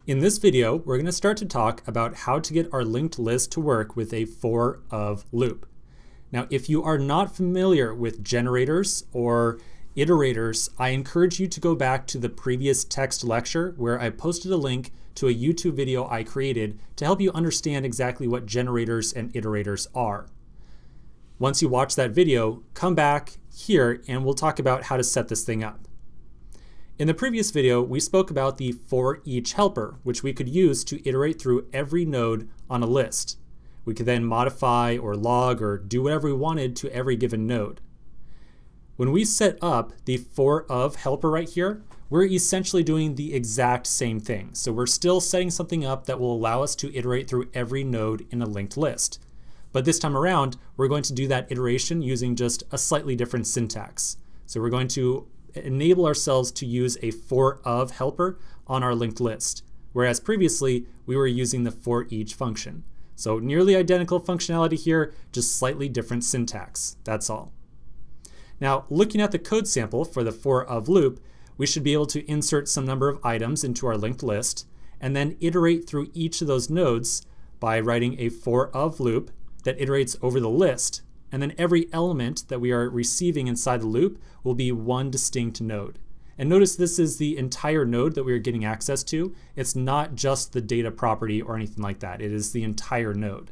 In this video, we're going to start to talk about how to get our linked list to work with a for of loop. Now, if you are not familiar with generators or iterators, I encourage you to go back to the previous text lecture where I posted a link to a YouTube video I created to help you understand exactly what generators and iterators are. Once you watch that video, come back here and we'll talk about how to set this thing up. In the previous video, we spoke about the for each helper, which we could use to iterate through every node on a list. We could then modify or log or do whatever we wanted to every given node. When we set up the for of helper right here, we're essentially doing the exact same thing. So we're still setting something up that will allow us to iterate through every node in a linked list. But this time around, we're going to do that iteration using just a slightly different syntax. So we're going to enable ourselves to use a for of helper on our linked list, whereas previously we were using the for each function. So nearly identical functionality here, just slightly different syntax. That's all. Now, looking at the code sample for the for of loop, we should be able to insert some number of items into our linked list and then iterate through each of those nodes by writing a for of loop that iterates over the list. And then every element that we are receiving inside the loop will be one distinct node. And notice this is the entire node that we are getting access to. It's not just the data property or anything like that. It is the entire node.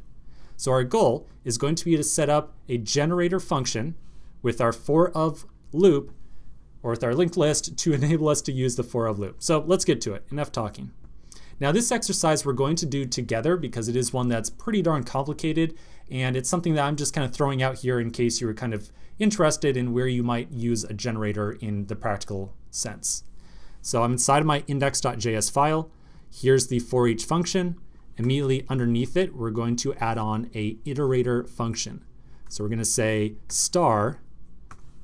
So our goal is going to be to set up a generator function with our for of loop or with our linked list to enable us to use the for of loop. So let's get to it. Enough talking. Now this exercise we're going to do together because it is one that's pretty darn complicated, and it's something that I'm just kind of throwing out here in case you were kind of interested in where you might use a generator in the practical sense. So I'm inside of my index.js file. Here's the for each function. Immediately underneath it, we're going to add on a iterator function. So we're going to say star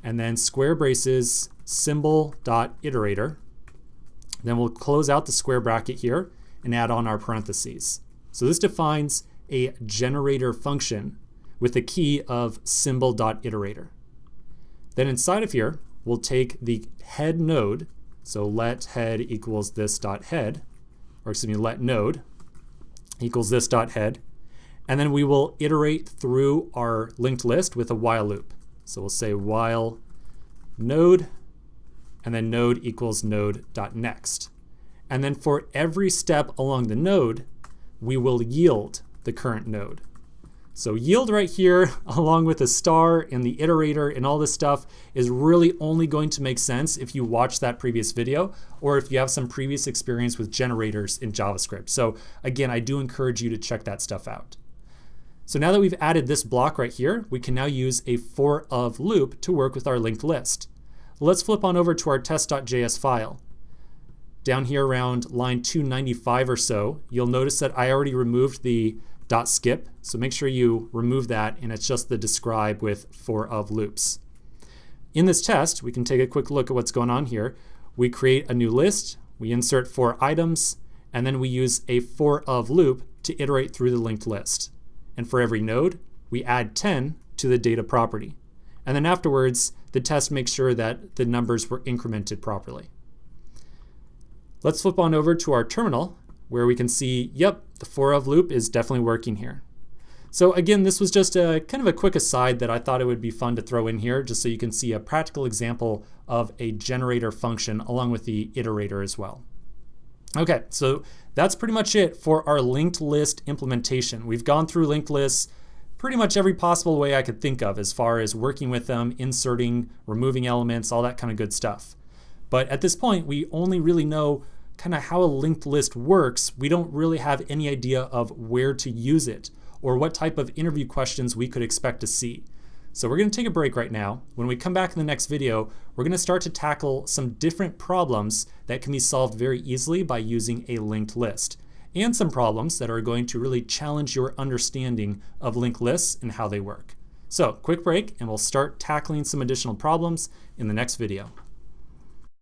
and then square braces symbol.iterator. Then we'll close out the square bracket here and add on our parentheses. So this defines a generator function with a key of symbol.iterator. Then inside of here, we'll take the head node, so let head equals this dot head, or excuse me, let node equals this dot head, and then we will iterate through our linked list with a while loop. So we'll say while node, and then node equals node.next. And then for every step along the node, we will yield the current node. So yield right here, along with a star and the iterator and all this stuff, is really only going to make sense if you watch that previous video or if you have some previous experience with generators in JavaScript. So again, I do encourage you to check that stuff out. So now that we've added this block right here, we can now use a for of loop to work with our linked list. Let's flip on over to our test.js file. Down here around line 295 or so, you'll notice that I already removed the .skip, so make sure you remove that and it's just the describe with for of loops. In this test, we can take a quick look at what's going on here. We create a new list, we insert 4 items, and then we use a for of loop to iterate through the linked list. And for every node, we add 10 to the data property. And then afterwards, the test makes sure that the numbers were incremented properly. Let's flip on over to our terminal where we can see, yep, the for of loop is definitely working here. So again, this was just a kind of a quick aside that I thought it would be fun to throw in here just so you can see a practical example of a generator function along with the iterator as well. Okay, so that's pretty much it for our linked list implementation. We've gone through linked lists pretty much every possible way I could think of as far as working with them, inserting, removing elements, all that kind of good stuff. But at this point, we only really know kind of how a linked list works. We don't really have any idea of where to use it or what type of interview questions we could expect to see. So we're going to take a break right now. When we come back in the next video, we're going to start to tackle some different problems that can be solved very easily by using a linked list, and some problems that are going to really challenge your understanding of linked lists and how they work. So quick break and we'll start tackling some additional problems in the next video.